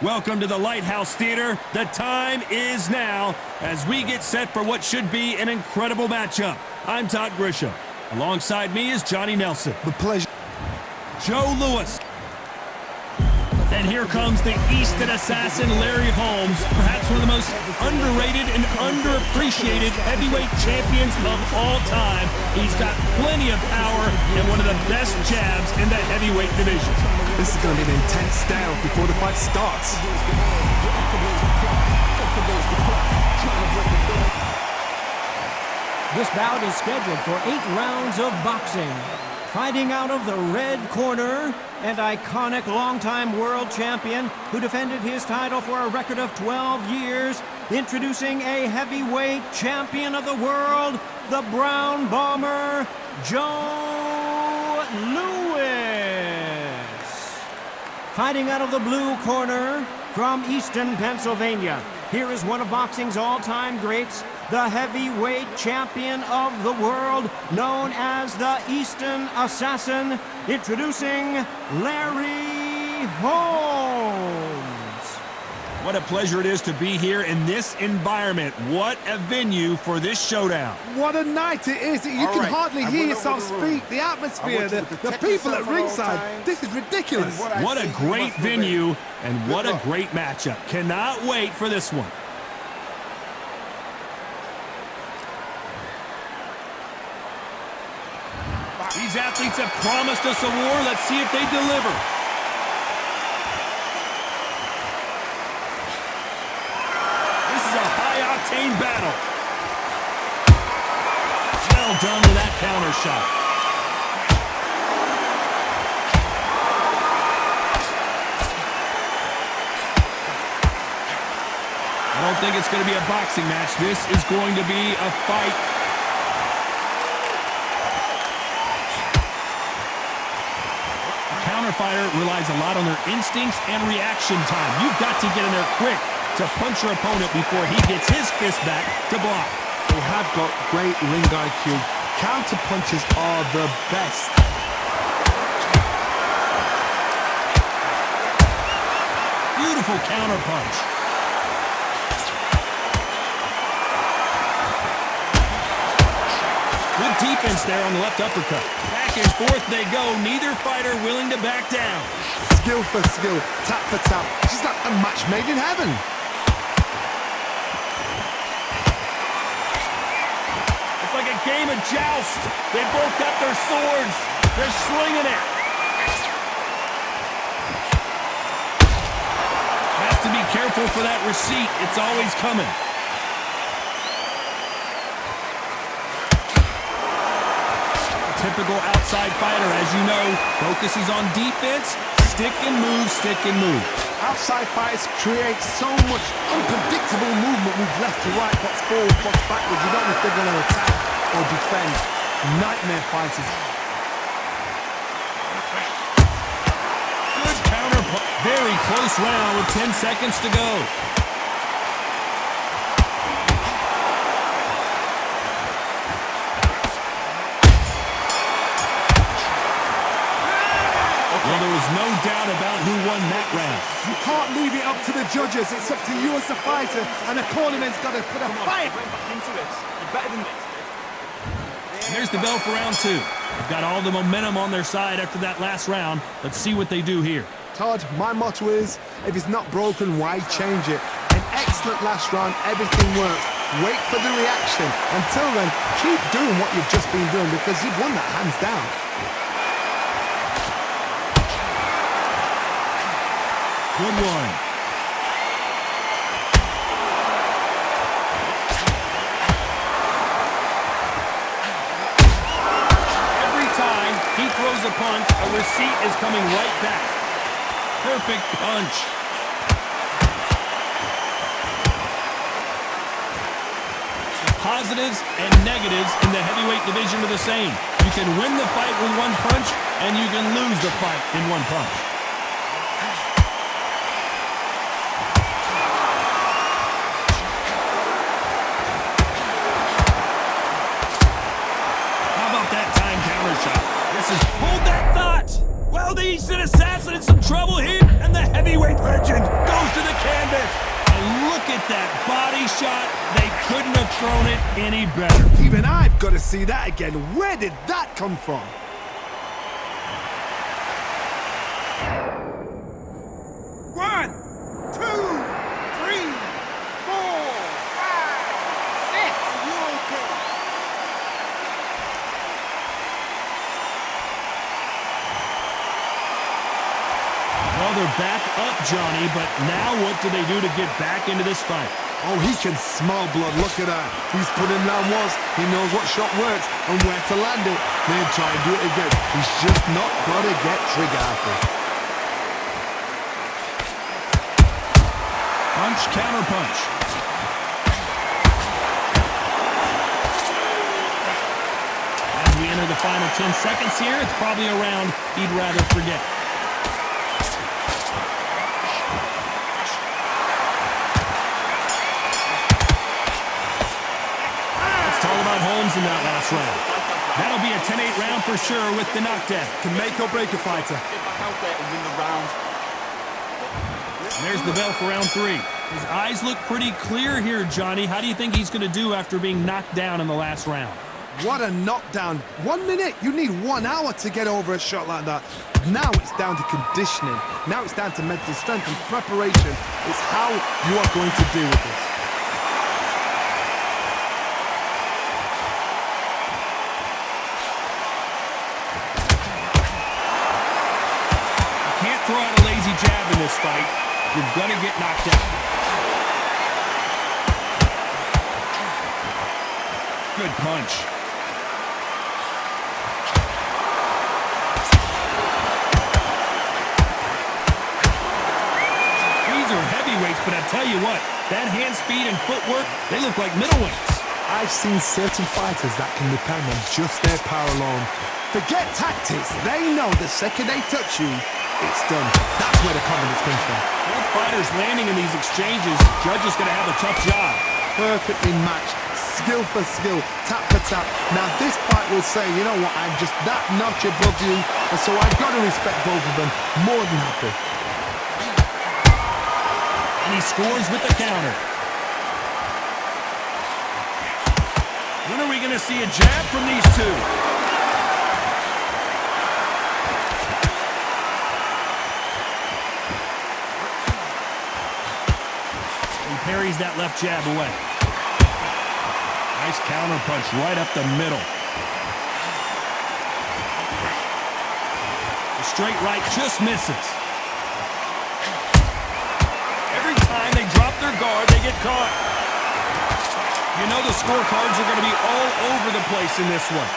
Welcome to the Lighthouse Theater. The time is now as we get set for what should be an incredible matchup. I'm Todd Grisham. Alongside me is Johnny Nelson. The pleasure. Joe Lewis. And here comes the Easton assassin, Larry Holmes, perhaps one of the most underrated and underappreciated heavyweight champions of all time. He's got plenty of power and one of the best jabs in the heavyweight division. This is going to be an intense standoff before the fight starts. This bout is scheduled for 8 rounds of boxing. Fighting out of the red corner, and iconic longtime world champion who defended his title for a record of 12 years, introducing a heavyweight champion of the world, the Brown Bomber, Joe Lewis. Fighting out of the blue corner from Easton, Pennsylvania, here is one of boxing's all-time greats, the heavyweight champion of the world, known as the Easton Assassin, introducing Larry Holmes. What a pleasure it is to be here in this environment. What a venue for this showdown. What a night it is. You can hardly hear yourself speak. The atmosphere, the people at ringside. This is ridiculous. What a great venue and what a great matchup. Cannot wait for this one. These athletes have promised us a war. Let's see if they deliver. This is a high-octane battle. Well done with that counter shot. I don't think it's going to be a boxing match. This is going to be a fight. Fighter relies a lot on their instincts and reaction time. You've got to get in there quick to punch your opponent before he gets his fist back to block. They have got great ring IQ. Counter punches are the best. Beautiful counter punch. Good defense there on the left uppercut. Back and forth they go. Neither fighter willing to back down. Skill for skill, tap for tap. Just like a match made in heaven. It's like a game of joust. They both got their swords. They're slinging it. Have to be careful for that receipt. It's always coming. Typical outside fighter, as you know, focuses on defense, stick and move, stick and move. Outside fighters create so much unpredictable movement, move left to right, box forward, box backwards. You don't know if they're going to attack or defend. Nightmare fighters. Good counter. Very close round with 10 seconds to go. Well, there was no doubt about who won that round. You can't leave it up to the judges. It's up to you as the fighter, and the cornerman's got to put a fight. And there's the bell for round 2. They've got all the momentum on their side after that last round. Let's see what they do here. Todd, my motto is, if it's not broken, why change it? An excellent last round, everything works. Wait for the reaction. Until then, keep doing what you've just been doing because you've won that hands down. Good one. Every time he throws a punch, a receipt is coming right back. Perfect punch. The positives and negatives in the heavyweight division are the same. You can win the fight with one punch, and you can lose the fight in one punch. Hold that thought! Well, the Easton Assassin at that body shot. They couldn't have thrown it any better. Even I've got to see that again. Where did that come from? One, two, three, four, five, six. You okay? Well, they're back up, Johnny, but now what do they do to get back into this fight? Oh, he can smell blood. Look at that. He's put in down once. He knows what shot works and where to land it. Then try and do it again. He's just not got to get trigger happy. Punch, counter punch. As we enter the final 10 seconds here, it's probably a round he'd rather forget. Holmes in that last round. That'll be a 10-8 round for sure with the knockdown. Can make or break a fighter. Get back out there and win the round. And there's the bell for round 3. His eyes look pretty clear here, Johnny. How do you think he's going to do after being knocked down in the last round? What a knockdown. 1 minute. You need 1 hour to get over a shot like that. Now it's down to conditioning. Now it's down to mental strength and preparation. It's how you are going to deal with this. Throw out a lazy jab in this fight. You're gonna get knocked out. Good punch. These are heavyweights, but I tell you what, that hand speed and footwork, they look like middleweights. I've seen certain fighters that can depend on just their power alone. Forget tactics. They know the second they touch you, it's done. That's where the confidence comes from. Both fighters landing in these exchanges, judges gonna have a tough job. Perfectly matched, skill for skill, tap for tap. Now this fight will say, you know what, I'm just that notch above you, and so I've got to respect both of them. More than happy. And he scores with the counter. When are we gonna see a jab from these two? Parries that left jab away. Nice counter punch right up the middle. The straight right just misses. Every time they drop their guard, they get caught. You know the scorecards are going to be all over the place in this one.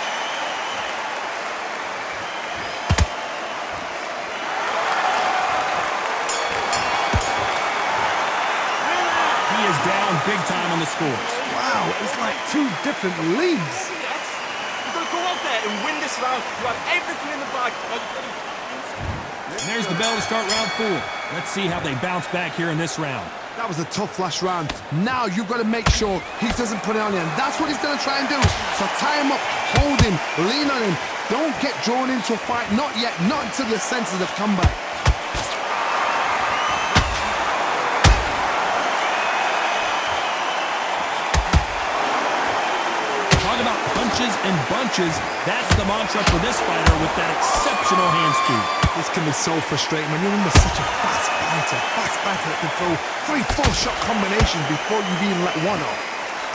Down big time on the scores. Wow, it's like 2 different leagues. Yes. You've got to go out there and win this round. You have everything in the bag. And there's the bell to start round 4. Let's see how they bounce back here in this round. That was a tough last round. Now you've got to make sure he doesn't put it on you. And that's what he's going to try and do. So tie him up, hold him, lean on him. Don't get drawn into a fight. Not yet. Not until your senses have come back. And bunches, that's the mantra for this fighter with that exceptional hand speed. This can be so frustrating when you're under such a fast fighter that can throw 3-4 shot combinations before you've even let one off.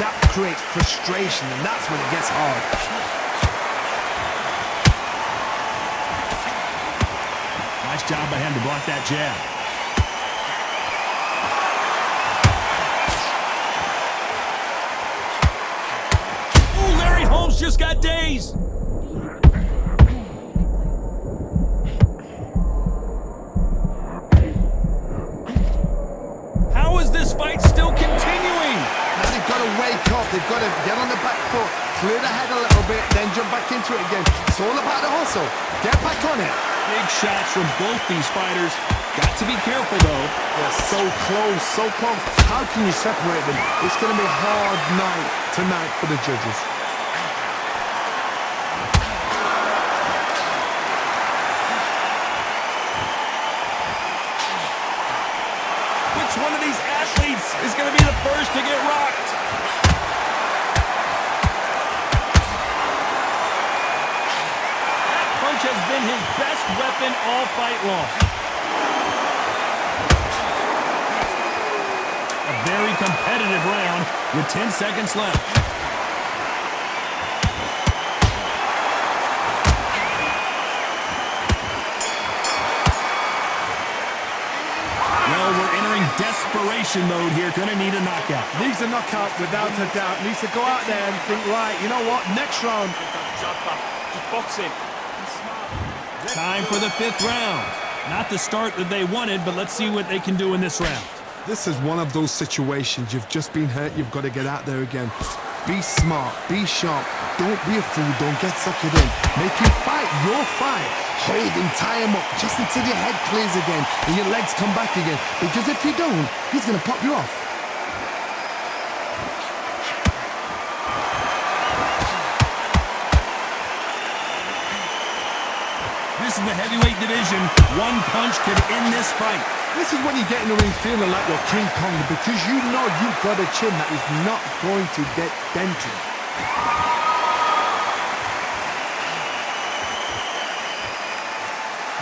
That creates frustration, and that's when it gets hard. Nice job by him to block that jab. Holmes just got dazed. How is this fight still continuing? Now they've got to wake up. They've got to get on the back foot, clear the head a little bit, then jump back into it again. It's all about the hustle. Get back on it. Big shots from both these fighters. Got to be careful, though. They're so close, so close. How can you separate them? It's going to be a hard night tonight for the judges. Which one of these athletes is going to be the been his best weapon all fight long. A very competitive round with 10 seconds left. Desperation mode here. Gonna need a knockout. Needs a knockout without a doubt. Needs to go out there and think, right, you know what? Next round. Just boxing. Time for the 5th round. Not the start that they wanted, but let's see what they can do in this round. This is one of those situations. You've just been hurt. You've got to get out there again. Be smart. Be sharp. Don't be a fool. Don't get suckered in. Make him fight your fight. Hold him, tie him up, just until your head clears again and your legs come back again. Because if you don't, he's going to pop you off. This is the heavyweight division. One punch could end this fight. This is when you get in the ring feeling like you're King Kong, because you know you've got a chin that is not going to get dented.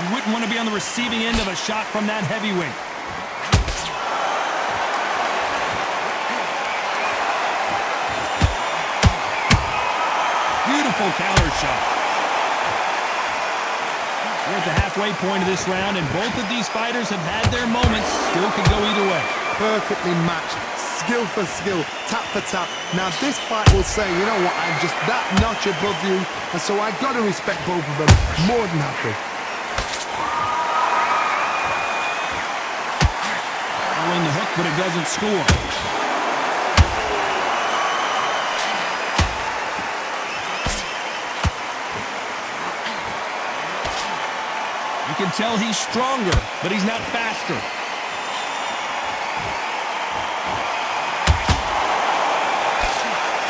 You wouldn't want to be on the receiving end of a shot from that heavyweight. Beautiful counter shot. We're at the halfway point of this round, and both of these fighters have had their moments. Still could go either way. Perfectly matched. Skill for skill. Tap for tap. Now this fight will say, you know what, I'm just that notch above you, and so I've got to respect both of them. More than happy. The hook, but it doesn't score. You can tell he's stronger, but he's not faster.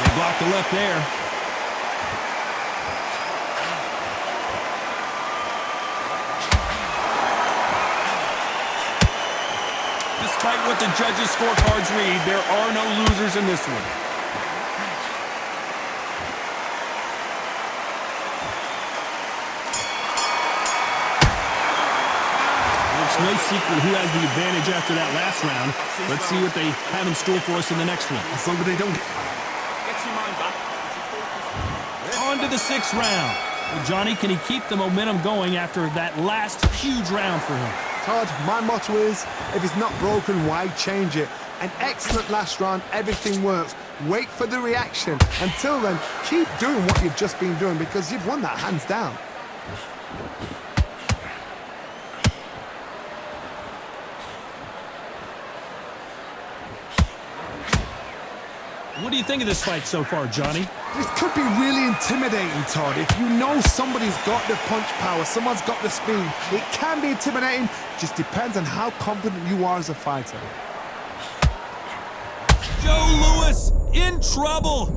They blocked the left there. Despite what the judges' scorecards read, there are no losers in this one. It's no secret who has the advantage after that last round. Let's see what they have in store for us in the next one. As long as they don't... Gets your mind back. On to the 6th round. Well, Johnny, can he keep the momentum going after that last huge round for him? Todd, my motto is, if it's not broken, why change it? An excellent last round, everything works. Wait for the reaction. Until then, keep doing what you've just been doing, because you've won that hands down. What do you think of this fight so far, Johnny? This could be really intimidating, Todd. If you know somebody's got the punch power, someone's got the speed, it can be intimidating. Just depends on how confident you are as a fighter. Joe Louis in trouble.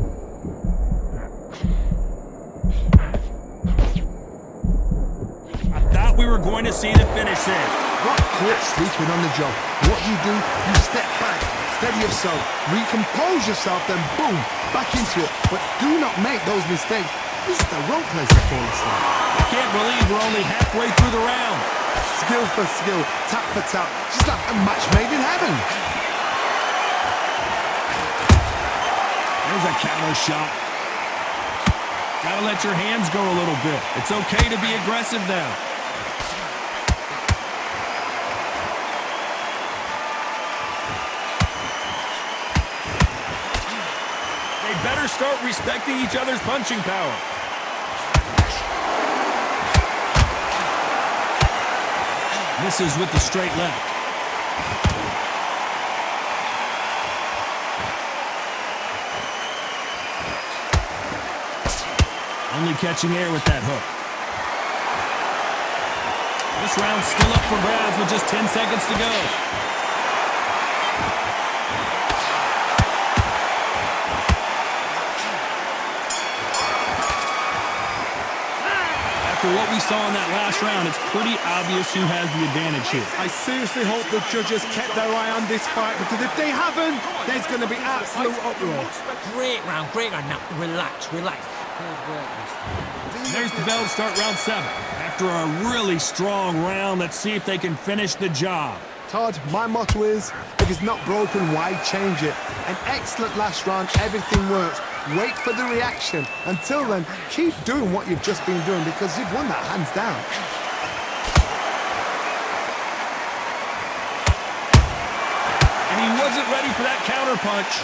I thought we were going to see the finish there. Got caught sleeping on the job. What do? You step back, steady yourself, recompose yourself, then boom, back into it. But do not make those mistakes. This is the wrong place to fall asleep. I can't believe we're only halfway through the round. Skill for skill, tap for tap, just like a match made in heaven. There's a counter shot. Gotta let your hands go a little bit. It's okay to be aggressive now. They better start respecting each other's punching power. Misses with the straight left. Only catching air with that hook. This round's still up for grabs with just 10 seconds to go. After what we saw in that last round, it's pretty obvious who has the advantage here. I seriously hope the judges kept their eye on this fight, because if they haven't, there's going to be absolute uproar. Great round, great round. Now, relax, relax. There's the bell to start round 7. After a really strong round, let's see if they can finish the job. Todd, my motto is, if it's not broken, why change it? An excellent last round, everything works. Wait for the reaction. Until then, keep doing what you've just been doing because you've won that hands down. And he wasn't ready for that counter punch.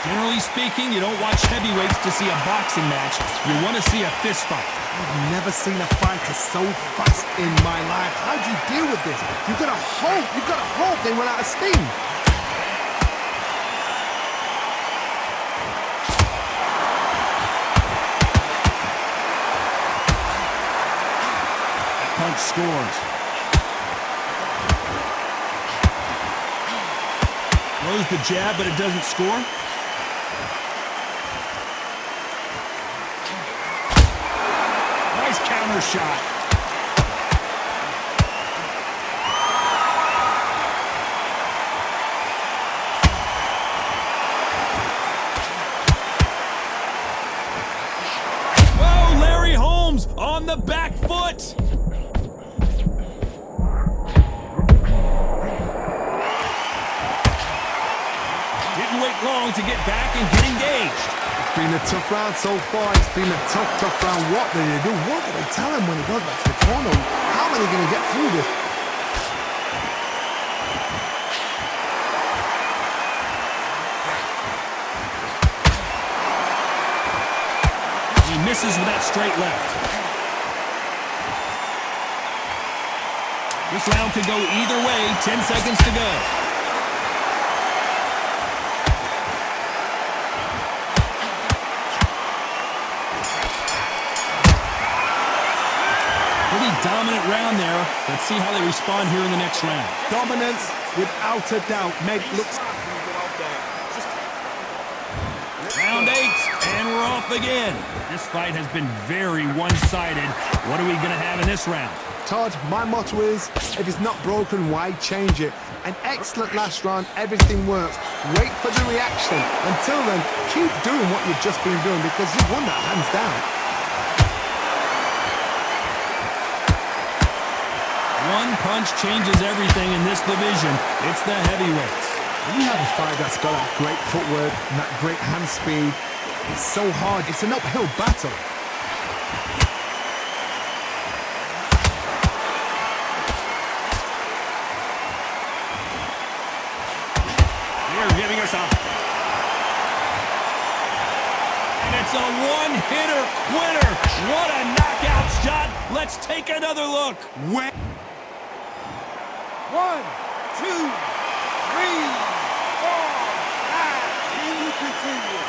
Generally speaking, you don't watch heavyweights to see a boxing match. You want to see a fist fight. I've never seen a fighter so fast in my life. How do you deal with this? You've got to hope they run out of steam. That punch scores. Throws the jab, but it doesn't score. Nice counter shot. Whoa, Larry Holmes on the back foot. Didn't wait long to get back and get engaged. It's been a tough round so far. It's been a tough round. What do they do? What do they tell him when he goes back to the corner? How are they going to get through this? He misses with that straight left. This round could go either way. 10 seconds to go. Pretty dominant round there. Let's see how they respond here in the next round. Dominance, without a doubt. Meg looks... Round 8, and we're off again. This fight has been very one-sided. What are we going to have in this round? Todd, my motto is, if it's not broken, why change it? An excellent last round, everything works. Wait for the reaction. Until then, keep doing what you've just been doing because you've won that hands down. One punch changes everything in this division. It's the heavyweights. When you have a fight that's got that great footwork and that great hand speed, it's so hard. It's an uphill battle. They're giving us up. And it's a one-hitter quitter. What a knockout shot. Let's take another look. 1, 2, 3, 4, 5, and you continue.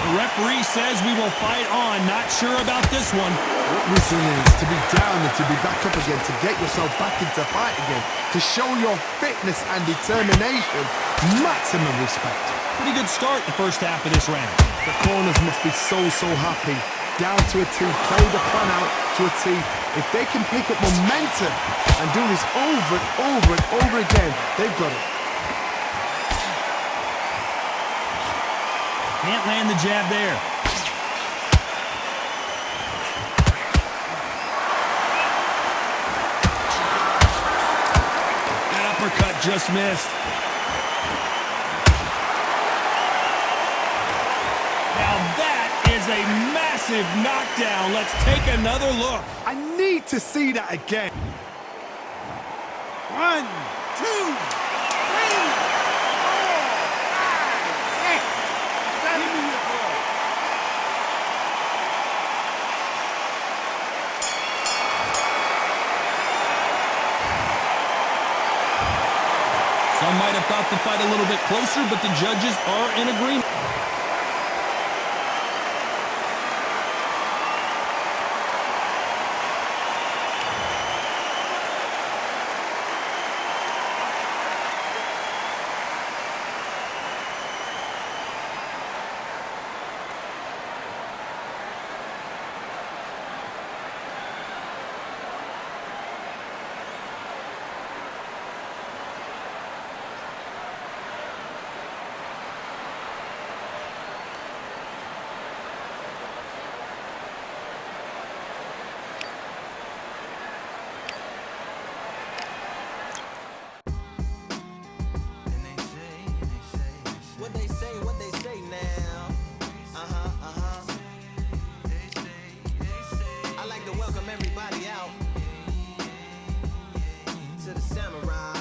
The referee says we will fight on. Not sure about this one. What resilience, to be down and to be back up again, to get yourself back into fight again, to show your fitness and determination. Maximum respect. Pretty good start the first half of this round. The corners must be so happy. Down to a T, play the plan out to a T. If they can pick up momentum and do this over and over again, they've got it. Can't land the jab there. That uppercut just missed. Now that is a massive knockdown. Let's take another look. I need to see that again. 1, 2, 3, 4, 5, 6, 7. Give me your ball. Some might have thought the fight a little bit closer, but the judges are in agreement. say what they say now. I like to welcome everybody out to the Samurai.